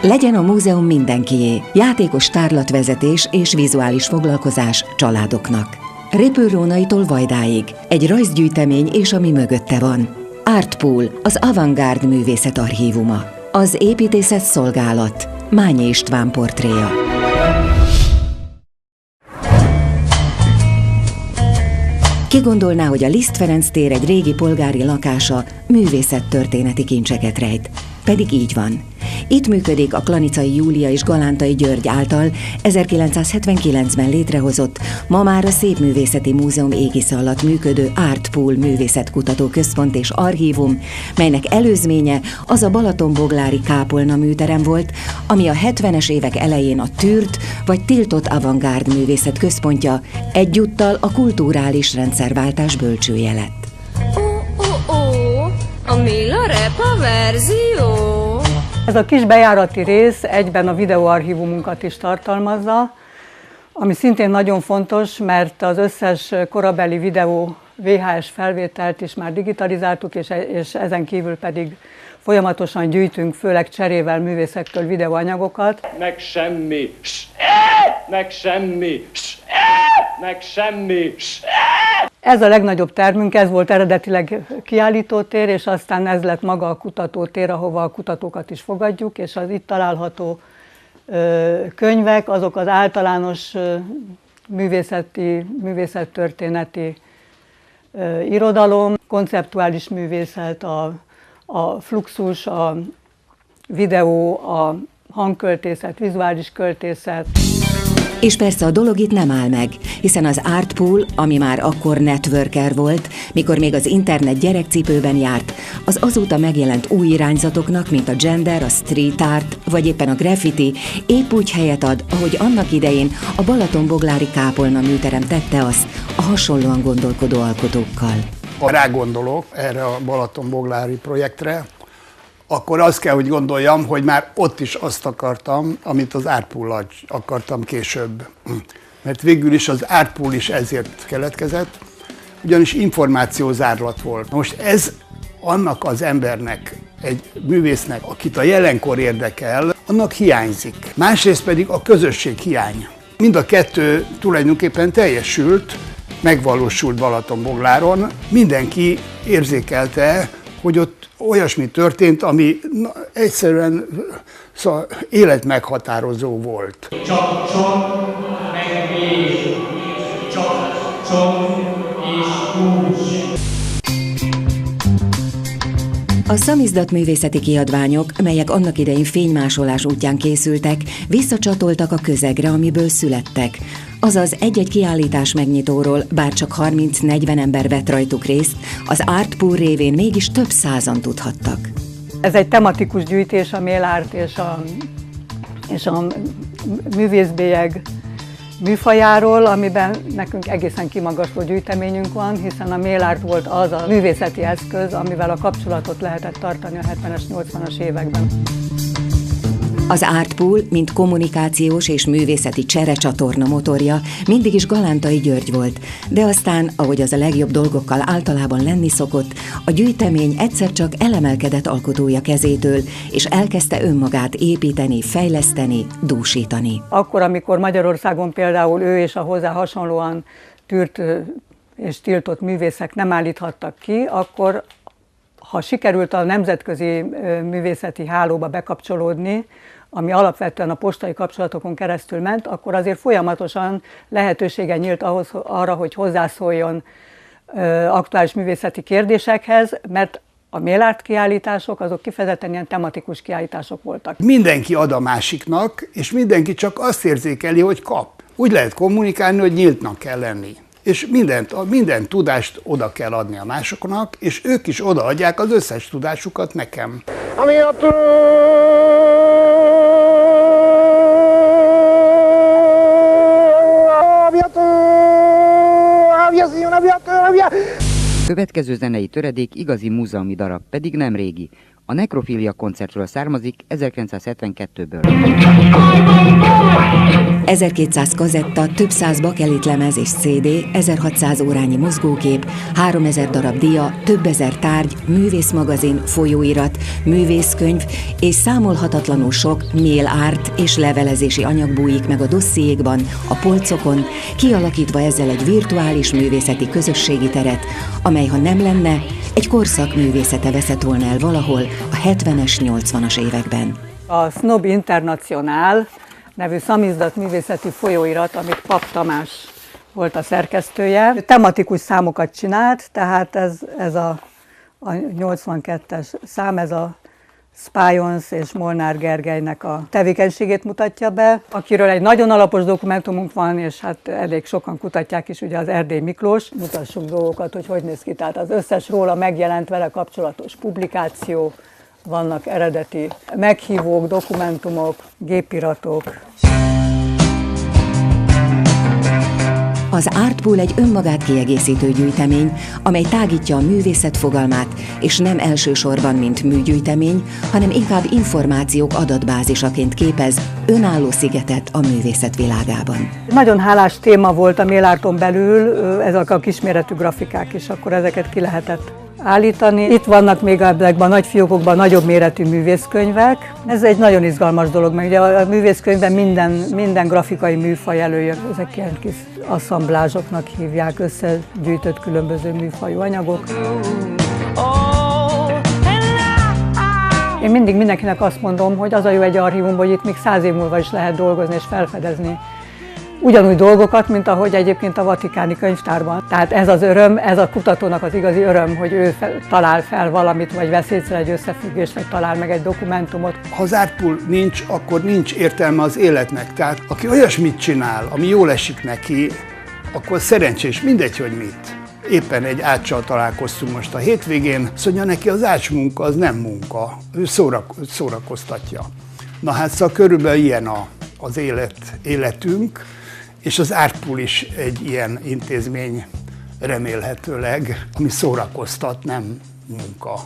Legyen a múzeum mindenkié, játékos tárlatvezetés és vizuális foglalkozás családoknak. Répőrónaitól Vajdáig, egy rajzgyűjtemény és ami mögötte van. Artpool, az Avantgárd Művészet Archívuma. Az építészet szolgálat, Mányi István portréja. Ki gondolná, hogy a Liszt Ferenc tér egy régi polgári lakása művészettörténeti kincseket rejt? Pedig így van. Itt működik a Klanicai Júlia és Galántai György által 1979-ben létrehozott, ma már a Szépművészeti Múzeum égisze alatt működő Artpool Művészetkutató Központ és Archívum, melynek előzménye az a balatonboglári kápolna műterem volt, ami a 70-es évek elején a tűrt vagy tiltott avantgárd művészet központja, egyúttal a kulturális rendszerváltás bölcsője lett. A Mila Repa verzió! Ez a kis bejárati rész egyben a videóarchívumunkat is tartalmazza, ami szintén nagyon fontos, mert az összes korabeli videó VHS felvételt is már digitalizáltuk, és ezen kívül pedig folyamatosan gyűjtünk, főleg cserével művészektől videóanyagokat. Meg semmi, meg semmi, meg semmi. Ez a legnagyobb termünk, ez volt eredetileg kiállítótér, és aztán ez lett maga a kutatótér, ahova a kutatókat is fogadjuk, és az itt található könyvek, azok az általános művészettörténeti irodalom, konceptuális művészet, a fluxus, a videó, a hangköltészet, vizuális költészet. És persze a dolog itt nem áll meg, hiszen az Artpool, ami már akkor networker volt, mikor még az internet gyerekcipőben járt, az azóta megjelent új irányzatoknak, mint a gender, a street art, vagy éppen a graffiti, épp úgy helyet ad, ahogy annak idején a balatonboglári kápolna műterem tette azt a hasonlóan gondolkodó alkotókkal. Ha rágondolok erre a balatonboglári projektre, akkor azt kell, hogy gondoljam, hogy már ott is azt akartam, amit az Artpool-al akartam később. Mert végül is az Artpool is ezért keletkezett, ugyanis információzárlat volt. Most ez annak az embernek, egy művésznek, akit a jelenkor érdekel, annak hiányzik. Másrészt pedig a közösség hiány. Mind a kettő tulajdonképpen teljesült, megvalósult Balatonbogláron. Mindenki érzékelte, hogy ott olyasmi történt, ami egyszerűen életmeghatározó volt. Csak csont, meg víz, csak csont és hús. A szamizdatművészeti kiadványok, melyek annak idején fénymásolás útján készültek, visszacsatoltak a közegre, amiből születtek. Azaz egy-egy kiállítás megnyitóról, bár csak 30-40 ember vett rajtuk részt, az Artpool révén mégis több százan tudhattak. Ez egy tematikus gyűjtés, a mélárt és a művészbélyeg műfajáról, amiben nekünk egészen kimagasló gyűjteményünk van, hiszen a mélárt volt az a művészeti eszköz, amivel a kapcsolatot lehetett tartani a 70-es, 80-as években. Az Artpool, mint kommunikációs és művészeti cserecsatorna motorja, mindig is Galántai György volt, de aztán, ahogy az a legjobb dolgokkal általában lenni szokott, a gyűjtemény egyszer csak elemelkedett alkotója kezétől, és elkezdte önmagát építeni, fejleszteni, dúsítani. Akkor, amikor Magyarországon például ő és a hozzá hasonlóan tűrt és tiltott művészek nem állíthattak ki, akkor ha sikerült a nemzetközi művészeti hálóba bekapcsolódni, ami alapvetően a postai kapcsolatokon keresztül ment, akkor azért folyamatosan lehetősége nyílt arra, hogy hozzászóljon aktuális művészeti kérdésekhez, mert a mélárt kiállítások azok kifejezetten ilyen tematikus kiállítások voltak. Mindenki ad a másiknak, és mindenki csak azt érzékeli, hogy kap. Úgy lehet kommunikálni, hogy nyíltnak kell lenni. És minden tudást oda kell adni a másoknak, és ők is odaadják az összes tudásukat nekem. Ami a Következő zenei töredék igazi múzeumi darab, pedig nem régi. A Nekrofilia koncertről származik 1972-ből. 1200 kazetta, több száz bakelitlemez és CD, 1600 órányi mozgókép, 3000 darab dia, több ezer tárgy, művészmagazin, folyóirat, művészkönyv és számolhatatlanul sok mail art és levelezési anyag bújik meg a dossziékban, a polcokon, kialakítva ezzel egy virtuális művészeti közösségi teret, amely ha nem lenne, egy korszak művészete veszett volna el valahol a 70-es, 80-as években. A Snob International nevű szamizdat művészeti folyóirat, amit Pap Tamás volt a szerkesztője. Tematikus számokat csinált, tehát ez a 82-es szám, ez a Spájons és Molnár Gergelynek a tevékenységét mutatja be, akiről egy nagyon alapos dokumentumunk van, és hát elég sokan kutatják is, ugye az Erdély Miklós. Mutassunk dolgokat, hogy néz ki. Tehát az összes róla megjelent vele kapcsolatos publikáció, vannak eredeti meghívók, dokumentumok, gépiratok. Az Artpool egy önmagát kiegészítő gyűjtemény, amely tágítja a művészet fogalmát, és nem elsősorban mint műgyűjtemény, hanem inkább információk adatbázisaként képez önálló szigetet a művészet világában. Nagyon hálás téma volt a Mail-arton belül, ezek a kisméretű grafikák, és akkor ezeket ki lehetett állítani. Itt vannak még ebben a nagy fiókokban nagyobb méretű művészkönyvek. Ez egy nagyon izgalmas dolog, mert ugye a művészkönyvben minden grafikai műfaj előjön. Ezek ilyen kis asszamblázsoknak hívják, összegyűjtött különböző műfajú anyagok. Én mindig mindenkinek azt mondom, hogy az a jó egy archívum, hogy itt még 100 év múlva is lehet dolgozni és felfedezni ugyanúgy dolgokat, mint ahogy egyébként a Vatikáni könyvtárban. Tehát ez az öröm, ez a kutatónak az igazi öröm, hogy ő talál fel valamit, vagy vesz észre egy összefüggést, vagy talál meg egy dokumentumot. Ha az Artpool nincs, akkor nincs értelme az életnek. Tehát aki olyasmit csinál, ami jól esik neki, akkor szerencsés, mindegy, hogy mit. Éppen egy áccsal találkoztunk most a hétvégén, azt mondja neki, az ácsmunka az nem munka, ő szórakoztatja. Na hát szóval körülbelül ilyen az életünk, és az Artpool is egy ilyen intézmény remélhetőleg, ami szórakoztat, nem munka.